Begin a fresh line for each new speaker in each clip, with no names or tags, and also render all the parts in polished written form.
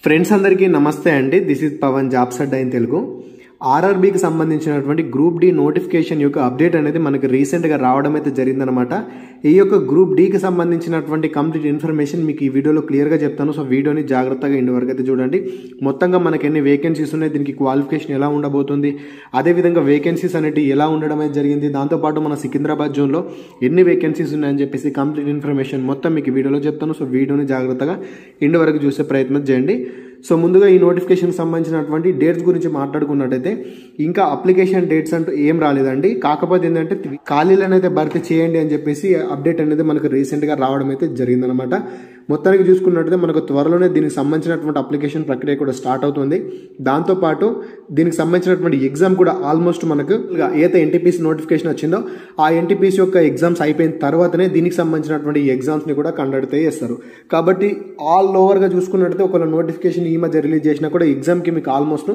Friends అందరికీ నమస్తే అండి. This is Pavan jobs Adda in Telugu. ఆర్ఆర్బీకి సంబంధించినటువంటి గ్రూప్ డి నోటిఫికేషన్ యొక్క అప్డేట్ అనేది మనకి రీసెంట్గా రావడం అయితే జరిగిందనమాట. ఈ యొక్క గ్రూప్ డికి సంబంధించినటువంటి కంప్లీట్ ఇన్ఫర్మేషన్ మీకు ఈ వీడియోలో క్లియర్గా చెప్తాను. సో వీడియోని జాగ్రత్తగా ఇంటి వరకు అయితే చూడండి. మొత్తంగా మనకి ఎన్ని వేకెన్సీస్ ఉన్నాయి, దీనికి క్వాలిఫికేషన్ ఎలా ఉండబోతుంది, అదేవిధంగా వేకెన్సీస్ అనేవి ఎలా ఉండడం అయితే జరిగింది, దాంతోపాటు మన సికింద్రాబాద్ జోన్లో ఎన్ని వేకెన్సీస్ ఉన్నాయని చెప్పేసి కంప్లీట్ ఇన్ఫర్మేషన్ మొత్తం మీకు ఈ వీడియోలో చెప్తాను. సో వీడియోని జాగ్రత్తగా ఇంటి వరకు చూసే ప్రయత్నం చేయండి. సో ముందుగా ఈ నోటిఫికేషన్కి సంబంధించినటువంటి డేట్స్ గురించి మాట్లాడుకున్నట్టయితే ఇంకా అప్లికేషన్ డేట్స్ అంటూ ఏం రాలేదండి. కాకపోతే ఏంటంటే ఖాళీలను అయితే భర్తీ చేయండి అని చెప్పేసి అప్డేట్ అనేది మనకు రీసెంట్గా రావడం అయితే జరిగిందనమాట. మొత్తానికి చూసుకున్నట్టయితే మనకు త్వరలోనే దీనికి సంబంధించినటువంటి అప్లికేషన్ ప్రక్రియ కూడా స్టార్ట్ అవుతుంది. దాంతోపాటు దీనికి సంబంధించినటువంటి ఎగ్జామ్ కూడా ఆల్మోస్ట్ మనకు ఏదైతే ఎన్టీపీసీ నోటిఫికేషన్ వచ్చిందో ఆ ఎన్టీపీసీ యొక్క ఎగ్జామ్స్ అయిపోయిన తర్వాతనే దీనికి సంబంధించినటువంటి ఎగ్జామ్స్ని కూడా కండక్ట్ చేస్తారు. కాబట్టి ఆల్ ఓవర్గా చూసుకున్నట్టయితే ఒక నోటిఫికేషన్ ఈ మధ్య రిలీజ్ చేసినా కూడా ఎగ్జామ్కి మీకు ఆల్మోస్ట్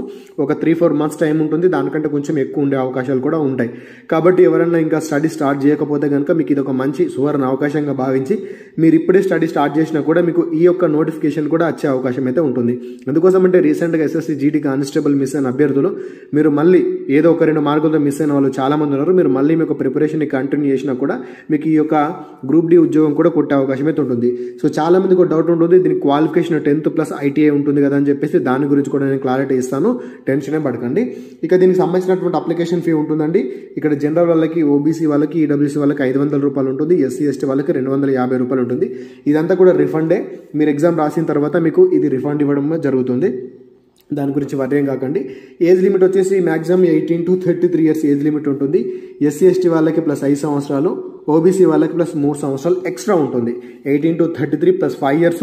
ఒక 3-4 months టైం ఉంటుంది. దానికంటే కొంచెం ఎక్కువ ఉండే అవకాశాలు కూడా ఉంటాయి. కాబట్టి ఎవరైనా ఇంకా స్టడీ స్టార్ట్ చేయకపోతే కనుక మీకు ఇది ఒక మంచి సువర్ణ అవకాశంగా భావించి మీరు ఇప్పుడే స్టడీ స్టార్ట్ చేసినా కూడా మీకు ఈ యొక్క నోటిఫికేషన్ కూడా వచ్చే అవకాశం అయితే ఉంటుంది. ఎందుకోసం అంటే రీసెంట్గా ఎస్ఎస్సి జీడీ కానిస్టేబుల్ మిస్ అయిన అభ్యర్థులు మీరు మళ్ళీ ఏదో ఒక 2 మార్కులతో మిస్ అయిన వాళ్ళు చాలా మంది ఉన్నారు. మీరు మళ్ళీ మీకు ప్రిపరేషన్ని కంటిన్యూ చేసినా కూడా మీకు ఈ యొక్క గ్రూప్ డి ఉద్యోగం కూడా కొట్టే అవకాశం అయితే ఉంటుంది. సో చాలా మందికి ఒక డౌట్ ఉంటుంది, దీనికి క్వాలిఫికేషన్ 10th+ ITI ఉంటుంది కదా అని చెప్పేసి దాని గురించి కూడా నేను క్లారిటీ ఇస్తాను, టెన్షనే పడకండి. ఇక దీనికి సంబంధించినటువంటి అప్లికేషన్ ఫీ ఉంటుందండి. ఇక్కడ జనరల్ వాళ్ళకి, ఓబీసీ వాళ్ళకి, ఈడబ్ల్యూసీ వాళ్ళకి 500 రూపాయలు ఉంటుంది. ఎస్సీ ఎస్టీ వాళ్ళకి 250 రూపాయలు ఉంటుంది. ఇదంతా కూడా రిఫండే. మీరు ఎగ్జామ్ రాసిన తర్వాత మీకు ఇది రిఫండ్ ఇవ్వడం జరుగుతుంది. దాని గురించి వర్రేం కాకండి. ఏజ్ లిమిట్ వచ్చేసి maximum 18 to 33 years age limit ఉంటుంది. ఎస్సీ ఎస్టీ వాళ్ళకి +5 సంవత్సరాలు, ఓబీసీ వాళ్ళకి +3 సంవత్సరాలు ఎక్స్ట్రా ఉంటుంది. 18 to 33 +5 years,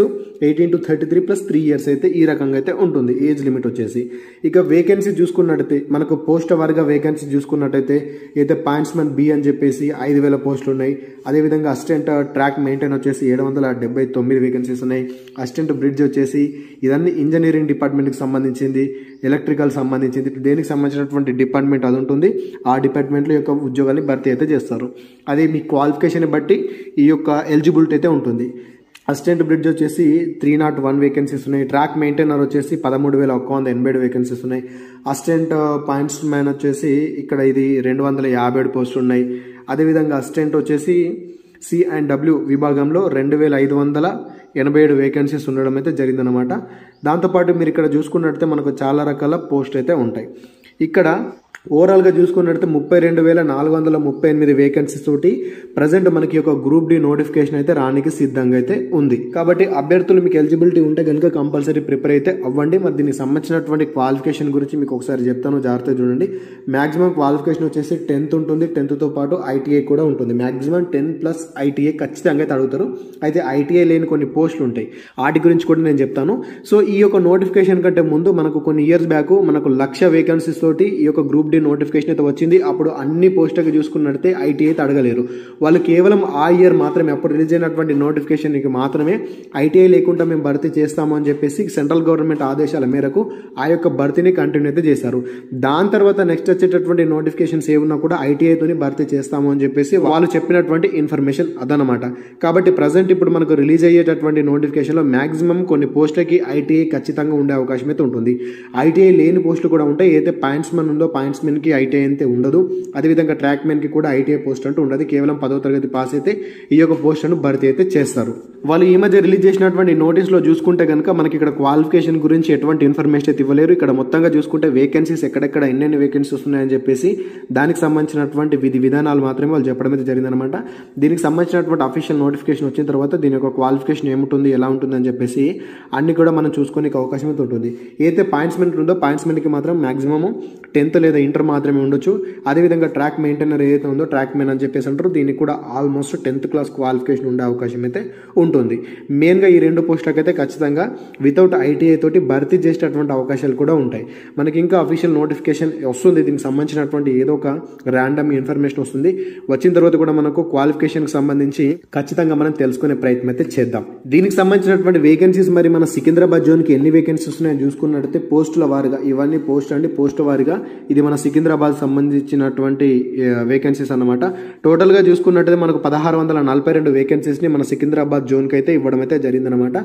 18 to 33 +3 years అయితే ఈ రకంగా అయితే ఉంటుంది ఏజ్ లిమిట్ వచ్చేసి. ఇక వేకెన్సీ చూసుకున్నట్టయితే మనకు పోస్ట్ వారిగా వేకెన్సీ చూసుకున్నట్టయితే అయితే పాయింట్స్మెన్ బి అని చెప్పేసి 5000 పోస్టులు ఉన్నాయి. అదేవిధంగా అసిస్టెంట్ ట్రాక్ మెయింటైన్ వచ్చేసి 779 వేకెన్సీస్ ఉన్నాయి. అసిస్టెంట్ బ్రిడ్జ్ వచ్చేసి ఇదన్నీ ఇంజనీరింగ్ డిపార్ట్మెంట్కి సంబంధించింది, ఎలక్ట్రికల్ సంబంధించింది, దేనికి సంబంధించినటువంటి డిపార్ట్మెంట్ అది ఉంటుంది. ఆ డిపార్ట్మెంట్లో యొక్క ఉద్యోగాన్ని భర్తీ అయితే చేస్తారు. అదే మీ క్వాలిఫికేషన్ బట్టి ఈ యొక్క ఎలిజిబిలిటీ అయితే ఉంటుంది. అసిస్టెంట్ బ్రిడ్జ్ వచ్చేసి 301 వేకెన్సీస్ ఉన్నాయి. ట్రాక్ మెయింటైనర్ వచ్చేసి 13,187 వేకెన్సీస్ ఉన్నాయి. అసిస్టెంట్ పాయింట్స్ మ్యాన్ వచ్చేసి ఇక్కడ ఇది 257 పోస్టులు ఉన్నాయి. అదేవిధంగా అసిస్టెంట్ వచ్చేసి C&W విభాగంలో 2,587 వేకెన్సీస్ ఉండడం అయితే జరిగిందనమాట. దాంతోపాటు మీరు ఇక్కడ చూసుకున్నట్టయితే మనకు చాలా రకాల పోస్ట్ అయితే ఉంటాయి. ఇక్కడ ఓవరాల్గా చూసుకున్నట్టయితే 32,438 వేకెన్సీస్ తోటి ప్రజెంట్ మనకి ఒక గ్రూప్ డి నోటిఫికేషన్ అయితే రానికి సిద్ధంగా అయితే ఉంది. కాబట్టి అభ్యర్థులు మీకు ఎలిజిబిలిటీ ఉంటే కనుక కంపల్సరీ ప్రిపేర్ అయితే అవ్వండి. మరి దీనికి సంబంధించినటువంటి క్వాలిఫికేషన్ గురించి మీకు ఒకసారి చెప్తాను, జాగ్రత్తగా చూడండి. మాక్సిమం క్వాలిఫికేషన్ వచ్చేసి 10th ఉంటుంది. 10th పాటు ITI కూడా ఉంటుంది. మాక్సిమం 10+ ITI ఖచ్చితంగా అయితే అడుగుతారు. అయితే ITI లేని కొన్ని పోస్టులు ఉంటాయి, వాటి గురించి కూడా నేను చెప్తాను. సో ఈ యొక్క నోటిఫికేషన్ కంటే ముందు మనకు కొన్ని ఇయర్స్ బ్యాక్ మనకు 1,00,000 వేకెన్సీస్ తోటి ఈ యొక్క గ్రూప్ నోటిఫికేషన్ అయితే వచ్చింది. అప్పుడు అన్ని పోస్టులకు చూసుకున్నట్టే ITI అయితే అడగలేరు. వాళ్ళు కేవలం ఆ ఇయర్ మాత్రమే, అప్పుడు రిలీజ్ అయినటువంటి నోటిఫికేషన్కి మాత్రమే ITI లేకుండా మేము భర్తీ చేస్తాము అని చెప్పేసి సెంట్రల్ గవర్నమెంట్ ఆదేశాల మేరకు ఆ యొక్క భర్తీని కంటిన్యూ అయితే చేశారు. దాని తర్వాత నెక్స్ట్ వచ్చేటటువంటి నోటిఫికేషన్స్ ఏమున్నా కూడా ITI తోని భర్తీ చేస్తాము అని చెప్పేసి వాళ్ళు చెప్పినటువంటి ఇన్ఫర్మేషన్ అదనమాట. కాబట్టి ప్రజెంట్ ఇప్పుడు మనకు రిలీజ్ అయ్యేటటువంటి నోటిఫికేషన్లో మాక్సిమం కొన్ని పోస్టులకి ITI ఖచ్చితంగా ఉండే అవకాశం అయితే ఉంటుంది. ITI లేని పోస్టులు కూడా ఉంటాయి. ఏదైతే పాయింట్స్మెన్ ఉందో పాయింట్స్మెన్కి ITI అయితే ఉండదు. అదేవిధంగా ట్రాక్ మెన్కి కూడా ITI పోస్ట్ అంటూ ఉండదు. కేవలం 10వ తరగతి పాస్ అయితే ఈ యొక్క పోస్టును భర్తీ అయితే చేస్తారు. వాళ్ళు ఈ మధ్య రిలీజ్ చేసినటువంటి నోటీస్లో చూసుకుంటే కనుక మనకి ఇక్కడ క్వాలిఫికేషన్ గురించి ఎటువంటి ఇన్ఫర్మేషన్ అయితే ఇవ్వలేరు. ఇక్కడ మొత్తంగా చూసుకుంటే వేకెన్సీస్ ఎక్కడెక్కడ ఎన్నెన్ని వేకెన్సీస్ ఉన్నాయని చెప్పేసి దానికి సంబంధించినటువంటి విధి విధానాలు మాత్రమే వాళ్ళు చెప్పడం అయితే జరిగిందనమాట. దీనికి సంబంధించినటువంటి అఫీషియల్ నోటిఫికేషన్ వచ్చిన తర్వాత దీని యొక్క క్వాలిఫికేషన్ ఏముంటుంది, ఎలా ఉంటుంది అని చెప్పేసి అన్ని కూడా మనం చూసుకునే అవకాశం అయితే ఉంటుంది. ఏదైతే పాయింట్స్మెన్ ఉందో పాయింట్స్మెన్కి మాత్రం మాక్సిమం 10th లేదా ఇంటర్ మాత్రమే ఉండొచ్చు. అదేవిధంగా ట్రాక్ మెయింటైనర్ ఏదైతే ఉందో ట్రాక్ మెయిన్ అని చెప్పేసి అంటారు, దీనికి కూడా ఆల్మోస్ట్ 10th క్లాస్ క్వాలిఫికేషన్ ఉండే అవకాశం అయితే ఉంటుంది. మెయిన్గా ఈ 2 పోస్టులకు అయితే ఖచ్చితంగా వితౌట్ ITI తోటి భర్తీ చేసేటటువంటి అవకాశాలు కూడా ఉంటాయి. మనకి ఇంకా అఫీషియల్ నోటిఫికేషన్ వస్తుంది. దీనికి సంబంధించినటువంటి ఏదో ఒక ర్యాండమ్ ఇన్ఫర్మేషన్ వస్తుంది. వచ్చిన తర్వాత కూడా మనకు క్వాలిఫికేషన్కి సంబంధించి ఖచ్చితంగా మనం తెలుసుకునే ప్రయత్నం అయితే చేద్దాం. దీనికి సంబంధించినటువంటి వేకెన్సీస్ మరి మన సికింద్రాబాద్ జోన్కి ఎన్ని వేకెన్సీస్ ఉన్నాయని చూసుకున్నట్టయితే పోస్టుల వారిగా, ఇవన్నీ పోస్ట్ అండి, పోస్ట్ వారిగా ఇది మన సికింద్రాబాద్ సంబంధించినటువంటి వేకెన్సీస్ అన్నమాట. టోటల్గా చూసుకున్నట్టయితే మనకు 1642 వేకెన్సీస్ని మన సికింద్రాబాద్ జోన్కి అయితే ఇవ్వడం అయితే జరిగిందనమాట.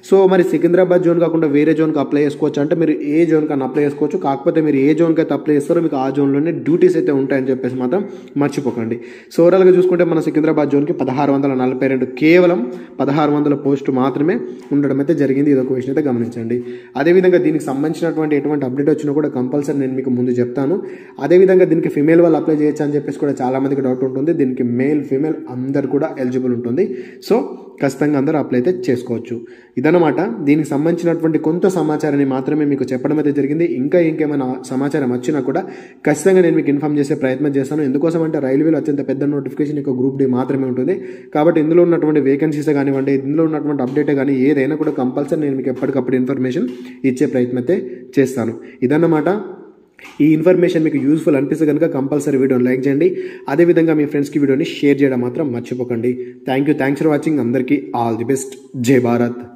సో మరి సికింద్రాబాద్ జోన్ కాకుండా వేరే జోన్కి అప్లై చేసుకోవచ్చు అంటే మీరు ఏ జోన్ కన్నా అప్లై చేసుకోవచ్చు. కాకపోతే మీరు ఏ జోన్కి అయితే అప్లై చేస్తారో మీకు ఆ జోన్లోనే డ్యూటీస్ అయితే ఉంటాయని చెప్పేసి మాత్రం మర్చిపోకండి. సో ఓవరాల్గా చూసుకుంటే మన సికింద్రాబాద్ జోన్కి 1642 కేవలం 1600 పోస్టు మాత్రమే ఉండడం అయితే జరిగింది. ఇదొక విషయం అయితే గమనించండి. అదేవిధంగా దీనికి సంబంధించినటువంటి ఎటువంటి అప్డేట్ వచ్చినా కూడా కంపల్సరీ నేను మీకు ముందు చెప్తాను. అదేవిధంగా దీనికి ఫిమేల్ వాళ్ళు అప్లై చేయొచ్చు అని చెప్పేసి కూడా చాలా మందికి డౌట్ ఉంటుంది. దీనికి మేల్ ఫిమేల్ అందరు కూడా ఎలిజిబుల్ ఉంటుంది. సో ఖచ్చితంగా అందరూ అప్లై అయితే చేసుకోవచ్చు. ఇదన్నమాట దీనికి సంబంధించినటువంటి కొంత సమాచారాన్ని మాత్రమే మీకు చెప్పడం అయితే జరిగింది. ఇంకా ఇంకేమైనా సమాచారం వచ్చినా కూడా ఖచ్చితంగా నేను మీకు ఇన్ఫామ్ చేసే ప్రయత్నం చేస్తాను. ఎందుకోసం అంటే రైల్వేలో అత్యంత పెద్ద నోటిఫికేషన్ యొక్క గ్రూప్ డి మాత్రమే ఉంటుంది. కాబట్టి ఇందులో ఉన్నటువంటి వేకెన్సీస్ కానివ్వండి, ఇందులో ఉన్నటువంటి అప్డేట్ కానీ ఏదైనా కూడా కంపల్సరీ నేను మీకు ఎప్పటికప్పుడు ఇన్ఫర్మేషన్ ఇచ్చే ప్రయత్నం అయితే చేస్తాను. ఇదన్నమాట. ఈ ఇన్ఫర్మేషన్ మీకు యూస్ఫుల్ అనిపిస్తే కనుక కంపల్సరీ వీడియోని లైక్ చేయండి. అదేవిధంగా మీ ఫ్రెండ్స్కి వీడియోని షేర్ చేయడం మాత్రం మర్చిపోకండి. Thanks for watching. అందరికీ ఆల్ ది బెస్ట్. జై భారత్.